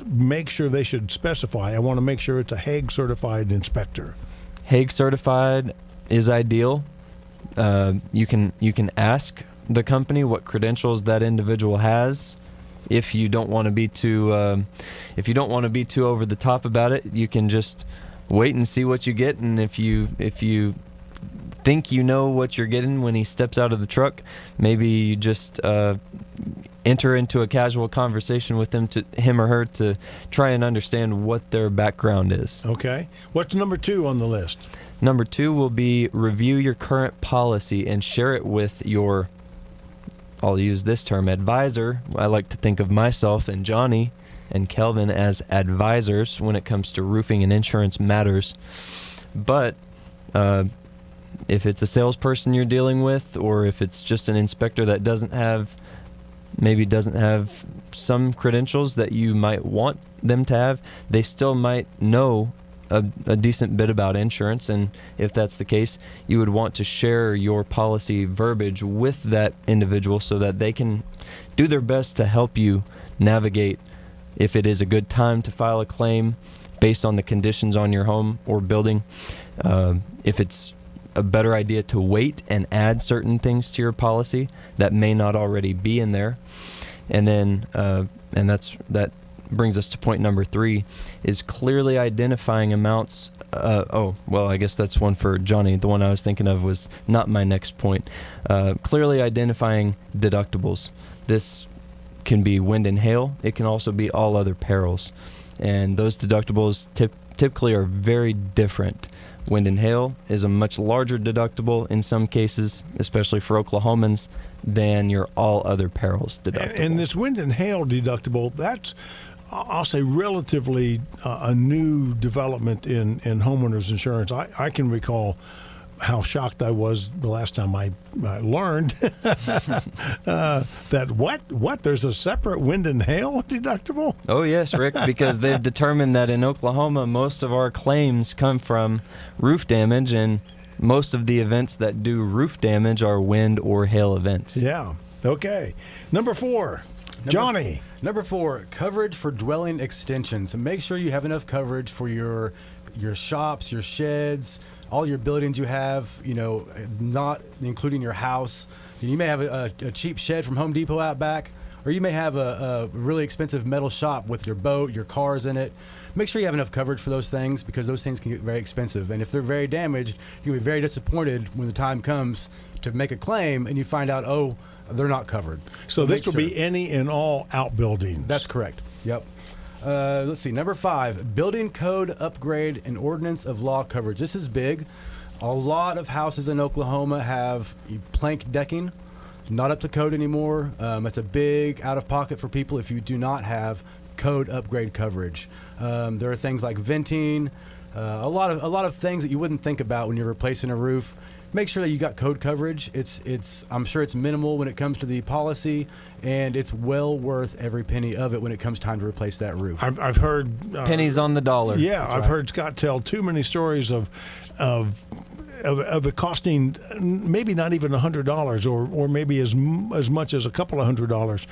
N: make sure they should specify, I want to make sure it's a HAAG certified inspector.
O: HAAG certified is ideal. You can ask the company what credentials that individual has. If you don't want to be too over the top about it, you can just wait and see what you get. And if you think you know what you're getting when he steps out of the truck, maybe you just enter into a casual conversation with him or her to try and understand what their background is.
N: Okay. What's number 2 on the list?
O: Number 2 will be review your current policy and share it with your, I'll use this term, advisor. I like to think of myself and Johnny and Kelvin as advisors when it comes to roofing and insurance matters. But if it's a salesperson you're dealing with, or if it's just an inspector that doesn't have some credentials that you might want them to have, they still might know a decent bit about insurance. And if that's the case, you would want to share your policy verbiage with that individual so that they can do their best to help you navigate if it is a good time to file a claim based on the conditions on your home or building, if it's a better idea to wait and add certain things to your policy that may not already be in there. And then that brings us to point number 3, is clearly identifying amounts. I guess that's one for Johnny. The one I was thinking of was not my next point. Clearly identifying deductibles. This can be wind and hail. It can also be all other perils. And those deductibles typically are very different. Wind and hail is a much larger deductible in some cases, especially for Oklahomans, than your all other perils deductible.
N: And this wind and hail deductible, that's, I'll say, relatively a new development in homeowners insurance. I can recall how shocked I was the last time I learned that what there's a separate wind and hail deductible.
O: Oh yes, Rick, because they've determined that in Oklahoma most of our claims come from roof damage, and most of the events that do roof damage are wind or hail events.
N: Yeah. Okay. Number 4, Johnny.
P: Number 4, coverage for dwelling extensions. Make sure you have enough coverage for your shops, your sheds, all your buildings you have, not including your house. You may have a cheap shed from Home Depot out back, or you may have a really expensive metal shop with your boat, your cars in it. Make sure you have enough coverage for those things, because those things can get very expensive. And if they're very damaged, you'll be very disappointed when the time comes to make a claim and you find out, they're not covered.
N: So this will be any and all outbuildings.
P: That's correct. Yep. Let's see. Number 5, building code upgrade and ordinance of law coverage. This is big. A lot of houses in Oklahoma have plank decking, not up to code anymore. It's a big out of pocket for people if you do not have code upgrade coverage. There are things like venting, a lot of things that you wouldn't think about when you're replacing a roof. Make sure that you got code coverage. I'm sure it's minimal when it comes to the policy, and it's well worth every penny of it when it comes time to replace that roof.
N: I've heard
O: pennies on the dollar.
N: Yeah, I've heard Scott tell too many stories of it costing maybe not even $100 or maybe as much as a couple of $100.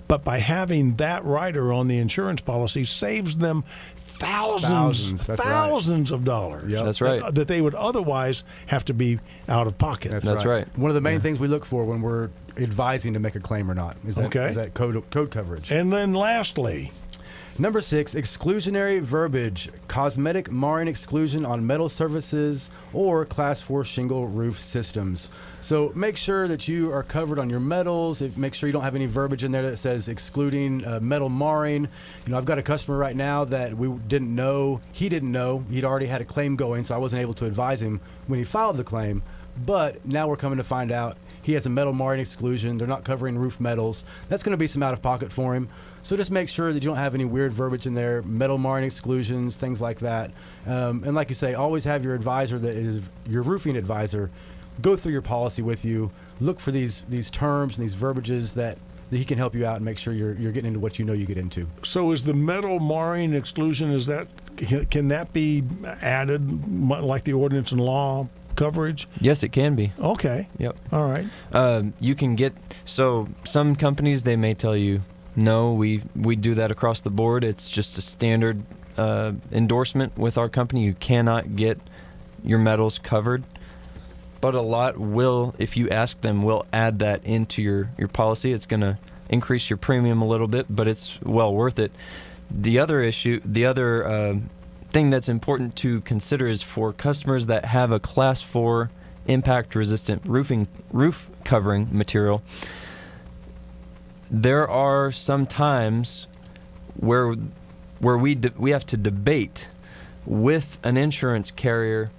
N: But by having that rider on the insurance policy saves them thousands of dollars.
O: Yep. That's right.
N: That they would otherwise have to be out of pocket.
O: That's right.
P: One of the main things we look for when we're advising to make a claim or not is that code coverage.
N: And then lastly,
P: number 6, exclusionary verbiage, cosmetic marring exclusion on metal surfaces or Class 4 shingle roof systems. So make sure that you are covered on your metals. Make sure you don't have any verbiage in there that says excluding metal marring. I've got a customer right now that he didn't know. He'd already had a claim going, so I wasn't able to advise him when he filed the claim. But now we're coming to find out he has a metal marring exclusion. They're not covering roof metals. That's going to be some out of pocket for him. So just make sure that you don't have any weird verbiage in there, metal marring exclusions, things like that. And like you say, always have your advisor that is your roofing advisor go through your policy with you, look for these terms and these verbiages that he can help you out and make sure you're getting into what you know you get into.
N: So is the metal marring exclusion, can that be added like the ordinance and law coverage?
O: Yes, it can be.
N: Okay.
O: Yep.
N: All right.
O: You can get, so some companies, they may tell you, no, we do that across the board. It's just a standard endorsement with our company. You cannot get your metals covered. But a lot will, if you ask them, will add that into your policy. It's going to increase your premium a little bit, but it's well worth it. The other thing that's important to consider is for customers that have a Class 4 impact-resistant roof covering material, there are some times where we have to debate with an insurance carrier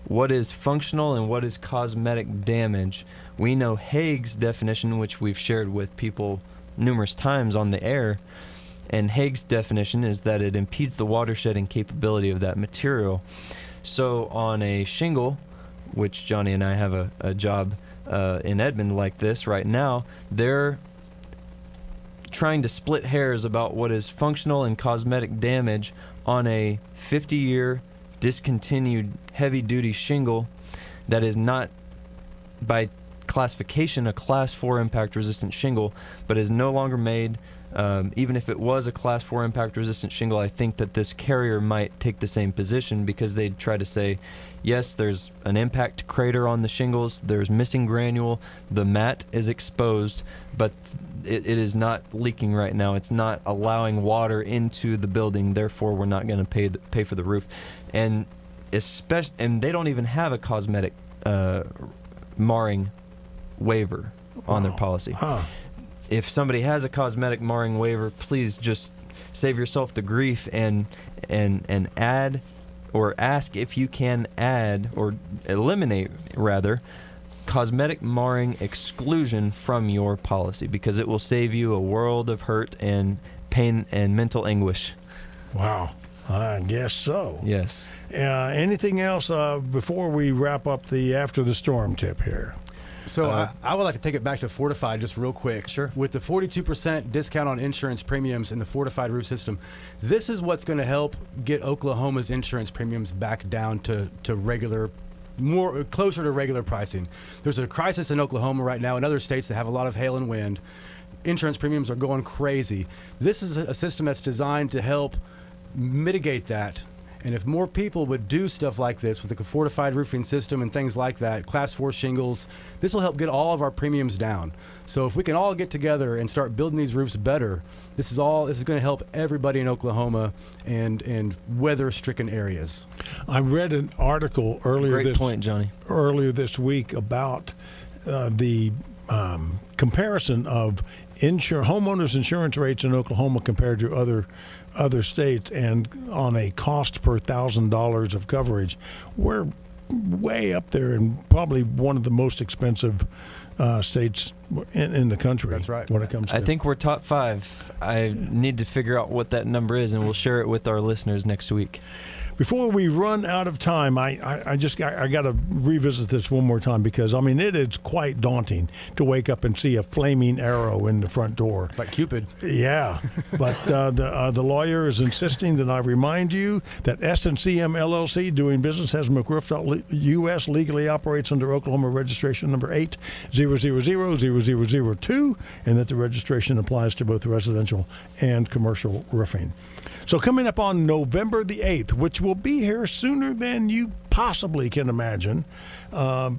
O: what is functional and what is cosmetic damage. We know HAAG-'s definition, which we've shared with people numerous times on the air, and HAAG-'s definition is that it impedes the water shedding capability of that material. So on a shingle, which Johnny and I have a job in Edmond like this right now, they're trying to split hairs about what is functional and cosmetic damage on a 50-year discontinued heavy-duty shingle that is not by classification a Class 4 impact-resistant shingle, but is no longer made. Even if it was a Class 4 impact-resistant shingle, I think that this carrier might take the same position because they'd try to say, yes, there's an impact crater on the shingles, there's missing granule, the mat is exposed, but it is not leaking right now. It's not allowing water into the building, therefore we're not going to pay for the roof. And they don't even have a cosmetic marring waiver on their policy.
N: Huh.
O: If somebody has a cosmetic marring waiver, please just save yourself the grief and add or ask if you can add or eliminate, rather, cosmetic marring exclusion from your policy, because it will save you a world of hurt and pain and mental anguish.
N: Wow. I guess so.
O: Yes.
N: Anything else before we wrap up the after the storm tip here?
P: So I would like to take it back to Fortified just real quick.
O: Sure.
P: With the 42% discount on insurance premiums in the Fortified roof system, this is what's going to help get Oklahoma's insurance premiums back down to regular, closer to regular pricing. There's a crisis in Oklahoma right now and other states that have a lot of hail and wind. Insurance premiums are going crazy. This is a system that's designed to help mitigate that. And if more people would do stuff like this with the fortified roofing system and things like that, Class 4 shingles, this will help get all of our premiums down. So if we can all get together and start building these roofs better, this is going to help everybody in Oklahoma and weather-stricken areas.
N: I read an article earlier this week about the comparison of homeowners insurance rates in Oklahoma compared to other states, and on a cost per $1,000 of coverage, we're way up there and probably one of the most expensive states in the country.
P: That's right.
N: When it comes to,
O: I think we're top 5. I need to figure out what that number is, and we'll share it with our listeners next week.
N: Before we run out of time, I got to revisit this one more time, because it is quite daunting to wake up and see a flaming arrow in the front door.
P: Like Cupid.
N: Yeah, but the lawyer is insisting that I remind you that S&CM LLC, doing business as McRoof U.S., legally operates under Oklahoma registration number 8000002, and that the registration applies to both residential and commercial roofing. So coming up on November the 8th, which will be here sooner than you possibly can imagine, the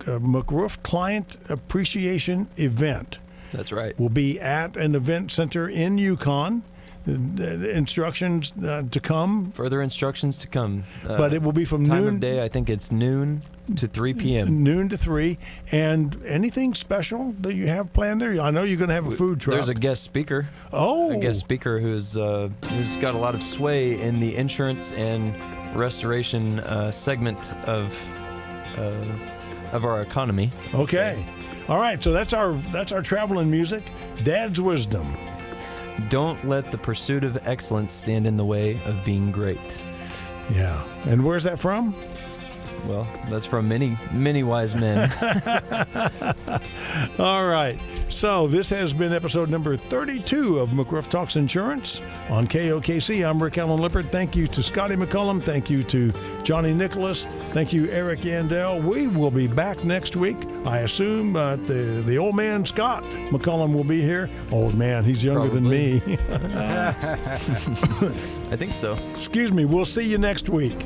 N: McRoof Client Appreciation Event.
O: That's right.
N: Will be at an event center in Yukon. Instructions to come.
O: Further instructions to come.
N: But it will be from
O: time
N: noon.
O: of day, I think it's noon to 3 p.m.
N: Noon to 3. And anything special that you have planned there? I know you're going to have a food truck.
O: There's a guest speaker.
N: Oh.
O: A guest speaker who's got a lot of sway in the insurance and restoration segment of our economy.
N: Okay. All right. So that's our travel and music. Dad's wisdom.
O: Don't let the pursuit of excellence stand in the way of being great.
N: Yeah. And where's that from?
O: Well, that's from many, many wise men.
N: All right. So this has been episode number 32 of McRoof Talks Insurance on KOKC. I'm Rick Allen Lippert. Thank you to Scotty McCollum. Thank you to Johnny Nicholas. Thank you, Eric Yandel. We will be back next week. I assume the old man, Scott McCollum, will be here. Old man, he's younger than me.
O: I think so.
N: Excuse me. We'll see you next week.